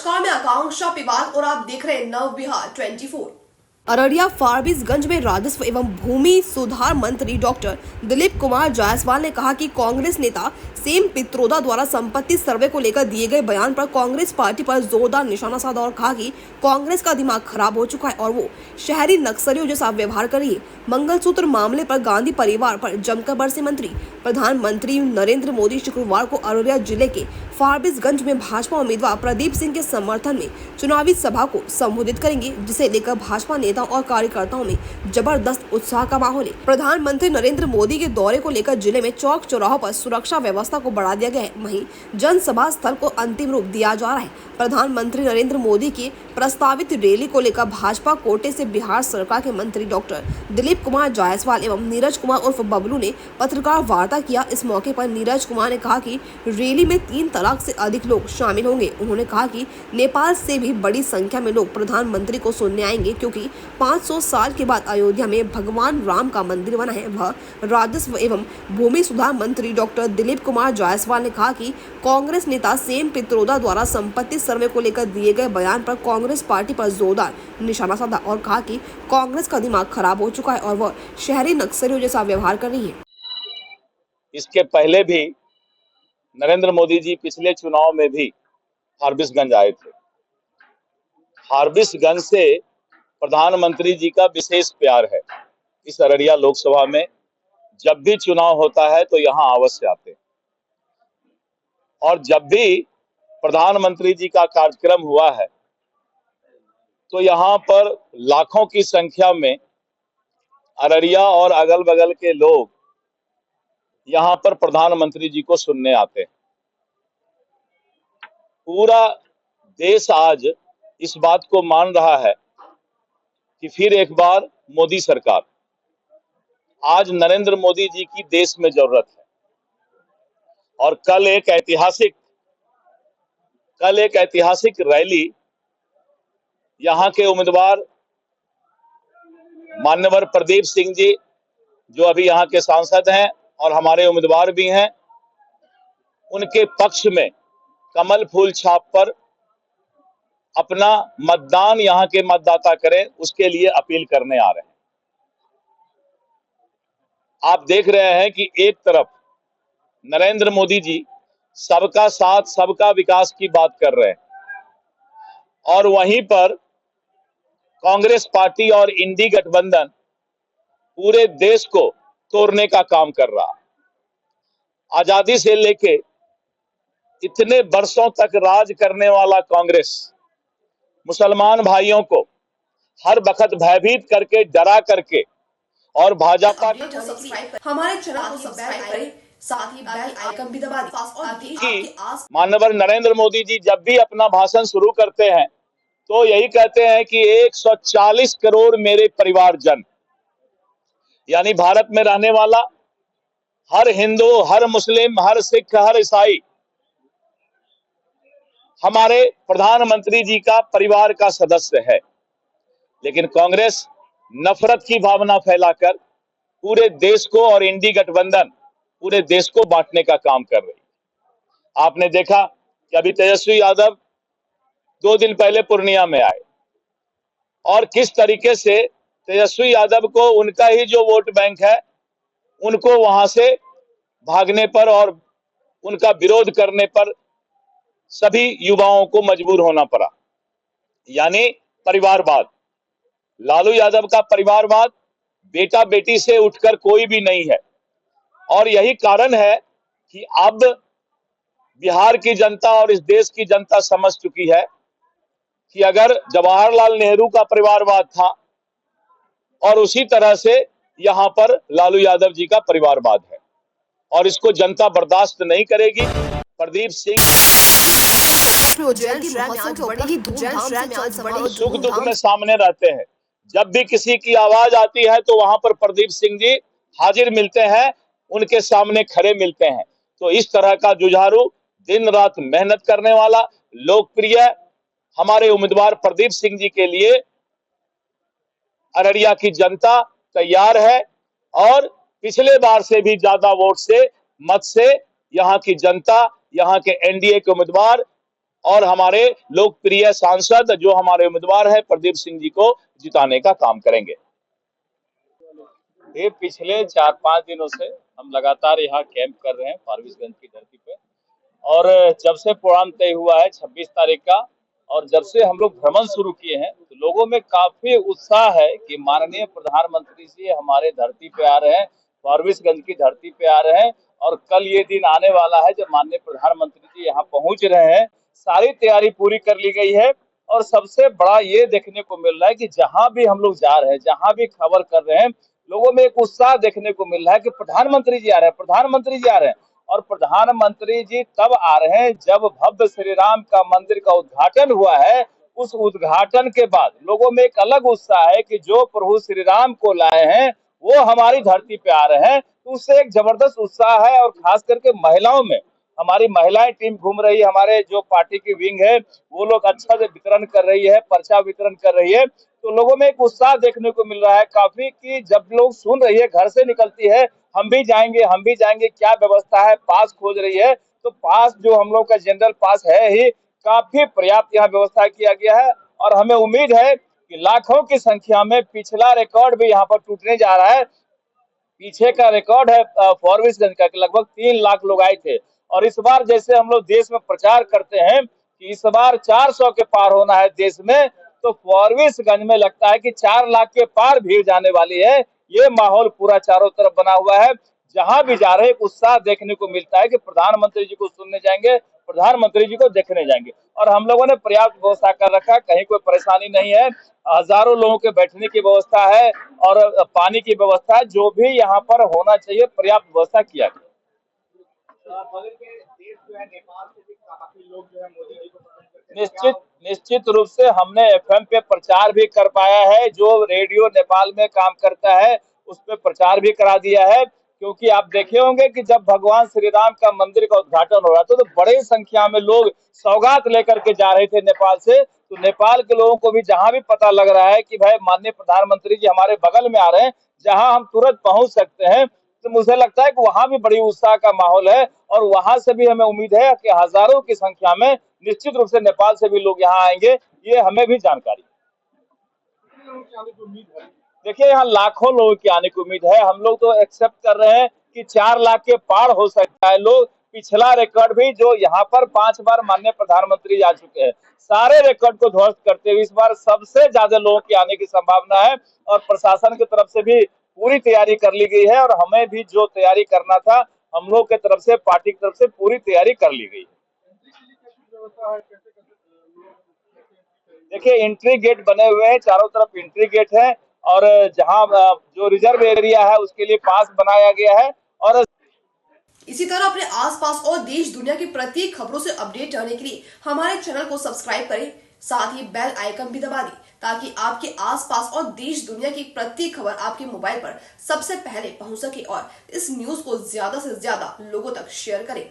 नमस्कार, मैं आकांक्षा पिवाल और आप देख रहे हैं नव बिहार 24। अररिया फारबिसगंज में राजस्व एवं भूमि सुधार मंत्री डॉक्टर दिलीप कुमार जायसवाल ने कहा कि कांग्रेस नेता सेम पित्रोदा द्वारा संपत्ति सर्वे को लेकर दिए गए बयान पर कांग्रेस पार्टी पर जोरदार निशाना साधा और कहा कि कांग्रेस का दिमाग खराब हो चुका है और वो शहरी नक्सलियों जैसा व्यवहार कर रही है। मंगलसूत्र मामले पर गांधी परिवार पर जमकर बरसे मंत्री। प्रधानमंत्री नरेंद्र मोदी शुक्रवार को अररिया जिले के फारबिसगंज में भाजपा उम्मीदवार प्रदीप सिंह के समर्थन में चुनावी सभा को संबोधित करेंगे, जिसे लेकर भाजपा नेताओं और कार्यकर्ताओं में जबरदस्त उत्साह का माहौल है। प्रधानमंत्री नरेंद्र मोदी के दौरे को लेकर जिले में चौक चौराहों पर सुरक्षा व्यवस्था को बढ़ा दिया गया है। वहीं जनसभा स्थल को अंतिम रूप दिया जा रहा है। प्रधानमंत्री नरेंद्र मोदी की प्रस्तावित रैली को लेकर भाजपा कोटे से बिहार सरकार के मंत्री डॉक्टर दिलीप कुमार जायसवाल एवं नीरज कुमार उर्फ बबलू ने पत्रकार वार्ता किया। इस मौके पर नीरज कुमार ने कहा कि रैली में 3 तलाक से अधिक लोग शामिल होंगे। उन्होंने कहा कि नेपाल से भी बड़ी संख्या में लोग प्रधानमंत्री को सुनने आएंगे, क्योंकि 500 साल के बाद अयोध्या में भगवान राम का मंदिर बना है। वह राजस्व एवं भूमि सुधार मंत्री डॉक्टर दिलीप कुमार जायसवाल ने कहा कि कांग्रेस नेता सेम पित्रोदा द्वारा संपत्ति सर्वे को लेकर दिए गए बयान पर कांग्रेस पार्टी पर जोरदार निशाना साधा और कहा कि कांग्रेस का दिमाग खराब हो चुका है और वह शहरी नक्सलियों जैसा व्यवहार कर रही है। इसके पहले भी नरेंद्र मोदी जी पिछले चुनाव में भी फारबिसगंज आए थे। फारबिसगंज से प्रधानमंत्री जी का विशेष प्यार है। इस अररिया लोकसभा में जब भी चुनाव होता है तो यहाँ अवश्य आते हैं और जब भी प्रधानमंत्री जी का कार्यक्रम हुआ है तो यहाँ पर लाखों की संख्या में अररिया और अगल बगल के लोग यहाँ पर प्रधानमंत्री जी को सुनने आते हैं। पूरा देश आज इस बात को मान रहा है कि फिर एक बार मोदी सरकार, आज नरेंद्र मोदी जी की देश में जरूरत है। और कल एक ऐतिहासिक रैली यहाँ के उम्मीदवार मान्यवर प्रदीप सिंह जी, जो अभी यहाँ के सांसद हैं और हमारे उम्मीदवार भी हैं, उनके पक्ष में कमल फूल छाप पर अपना मतदान यहाँ के मतदाता करें, उसके लिए अपील करने आ रहे हैं। आप देख रहे हैं कि एक तरफ नरेंद्र मोदी जी सबका साथ सबका विकास की बात कर रहे हैं और वहीं पर कांग्रेस पार्टी और इंडी गठबंधन पूरे देश को तोड़ने का काम कर रहा है। आजादी से लेके इतने वर्षों तक राज करने वाला कांग्रेस मुसलमान भाइयों को हर वक्त भयभीत करके, डरा करके और भाजपा हमारे चैनल को सब्सक्राइब करें, साथ ही बेल आइकन भी दबा दें। माननीय नरेंद्र मोदी जी जब भी अपना भाषण शुरू करते हैं तो यही कहते हैं कि 140 करोड़ मेरे परिवारजन, यानी भारत में रहने वाला हर हिंदू, हर मुस्लिम, हर सिख, हर ईसाई हमारे प्रधानमंत्री जी का परिवार का सदस्य है। लेकिन कांग्रेस नफरत की भावना फैलाकर पूरे देश को और इंडी गठबंधन पूरे देश को बांटने का काम कर रही है। आपने देखा कि अभी तेजस्वी यादव 2 दिन पहले पूर्णिया में आए और किस तरीके से तेजस्वी यादव को उनका ही जो वोट बैंक है उनको वहां से भागने पर और उनका विरोध करने पर सभी युवाओं को मजबूर होना पड़ा। यानी परिवारवाद, लालू यादव का परिवारवाद, बेटा बेटी से उठकर कोई भी नहीं है। और यही कारण है कि अब बिहार की जनता और इस देश की जनता समझ चुकी है कि अगर जवाहरलाल नेहरू का परिवारवाद था और उसी तरह से यहाँ पर लालू यादव जी का परिवारवाद है और इसको जनता बर्दाश्त नहीं करेगी। प्रदीप सिंह सुख दुख में सामने रहते हैं। जब भी किसी की आवाज आती है तो वहां पर प्रदीप सिंह जी हाजिर मिलते हैं, उनके सामने खड़े मिलते हैं। तो इस तरह का जुझारू, दिन रात मेहनत करने वाला, लोकप्रिय हमारे उम्मीदवार प्रदीप सिंह जी के लिए अररिया की जनता तैयार है और पिछले बार से भी ज्यादा वोट से, मत से यहाँ की जनता, यहाँ के एनडीए के उम्मीदवार और हमारे लोकप्रिय सांसद जो हमारे उम्मीदवार है प्रदीप सिंह जी को जिताने का काम करेंगे। ये पिछले 4-5 दिनों से हम लगातार यहाँ कैंप कर रहे हैं फारबिसगंज की धरती पे, और जब से प्रोग्राम तय हुआ है 26 तारीख का, और जब से हम लोग भ्रमण शुरू किए हैं तो लोगों में काफी उत्साह है कि माननीय प्रधानमंत्री जी हमारे धरती पे आ रहे हैं, फारबिसगंज की धरती पे आ रहे हैं, और कल ये दिन आने वाला है जब माननीय प्रधानमंत्री जी यहाँ पहुंच रहे हैं। सारी तैयारी पूरी कर ली गई है, और सबसे बड़ा ये देखने को मिल रहा है कि जहां भी हम लोग जा रहे हैं, जहां भी खबर कर रहे हैं, लोगों में एक उत्साह देखने को मिल रहा है कि प्रधानमंत्री जी आ रहे हैं, प्रधानमंत्री जी आ रहे हैं। और प्रधानमंत्री जी तब आ रहे हैं जब भव्य श्री राम का मंदिर का उद्घाटन हुआ है। उस उद्घाटन के बाद लोगों में एक अलग उत्साह है कि जो प्रभु श्री राम को लाए हैं वो हमारी धरती पे आ रहे हैं, तो उससे एक जबरदस्त उत्साह है। और खास करके महिलाओं में, हमारी महिलाएं टीम घूम रही है, हमारे जो पार्टी की विंग है वो लोग अच्छा से वितरण कर रही है, पर्चा वितरण कर रही है, तो लोगों में एक उत्साह देखने को मिल रहा है काफी कि जब लोग सुन रही है, घर से निकलती है हम भी जाएंगे, हम भी जाएंगे, क्या व्यवस्था है, पास खोज रही है, तो पास जो हम लोग का जनरल पास है ही, काफी पर्याप्त यहाँ व्यवस्था किया गया है। और हमें उम्मीद है कि लाखों की संख्या में पिछला रिकॉर्ड भी यहाँ पर टूटने जा रहा है। पीछे का रिकॉर्ड है फारबिसगंज का, लगभग 3 लाख लोग आए थे, और इस बार जैसे हम लोग देश में प्रचार करते हैं कि इस बार 400 के पार होना है देश में, तो फारबिसगंज में लगता है कि 4 लाख के पार भीड़ जाने वाली है। ये माहौल पूरा चारों तरफ बना हुआ है, जहां भी जा रहे हैं उत्साह देखने को मिलता है कि प्रधानमंत्री जी को सुनने जाएंगे, प्रधानमंत्री जी को देखने जाएंगे। और हम लोगों ने पर्याप्त व्यवस्था कर रखा है, कहीं कोई परेशानी नहीं है। हजारों लोगों के बैठने की व्यवस्था है और पानी की व्यवस्था है, जो भी यहाँ पर होना चाहिए पर्याप्त व्यवस्था किया गया। निश्चित रूप से हमने एफएम पे प्रचार भी कर पाया है, जो रेडियो नेपाल में काम करता है उस पे प्रचार भी करा दिया है। क्योंकि आप देखे होंगे कि जब भगवान श्री राम का मंदिर का उद्घाटन हो रहा था तो बड़ी संख्या में लोग सौगात लेकर के जा रहे थे नेपाल से, तो नेपाल के लोगों को भी जहां भी पता लग रहा है कि भाई माननीय प्रधानमंत्री जी हमारे बगल में आ रहे हैं, जहां हम तुरंत पहुंच सकते हैं, तो मुझे लगता है कि वहां भी बड़ी उत्साह का माहौल है। और वहां से भी हमें उम्मीद है कि हजारों की संख्या में निश्चित रूप से नेपाल से भी लोग यहाँ आएंगे, ये हमें भी जानकारी। देखिए यहाँ लाखों लोगों की आने की उम्मीद है। हम लोग तो एक्सेप्ट कर रहे हैं कि 4 लाख के पार हो सकता है लोग। पिछला रिकॉर्ड भी जो यहाँ पर 5 बार माननीय प्रधानमंत्री आ चुके हैं, सारे रिकॉर्ड को ध्वस्त करते हुए इस बार सबसे ज्यादा लोगों की आने की संभावना है। और प्रशासन की तरफ से भी पूरी तैयारी कर ली गई है, और हमें भी जो तैयारी करना था हम लोग की तरफ से, पार्टी की तरफ से पूरी तैयारी कर ली गई। देखिए एंट्री गेट बने हुए हैं, चारों तरफ एंट्री गेट है, और जहां जो रिजर्व एरिया है उसके लिए पास बनाया गया है। और इसी तरह अपने आसपास और देश दुनिया की प्रत्येक खबरों से अपडेट रहने के लिए हमारे चैनल को सब्सक्राइब करें, साथ ही बेल आइकन भी दबा दें ताकि आपके आसपास और देश दुनिया की प्रत्येक खबर आपके मोबाइल पर सबसे पहले पहुंच सके। और इस न्यूज को ज्यादा से ज्यादा लोगों तक शेयर करें।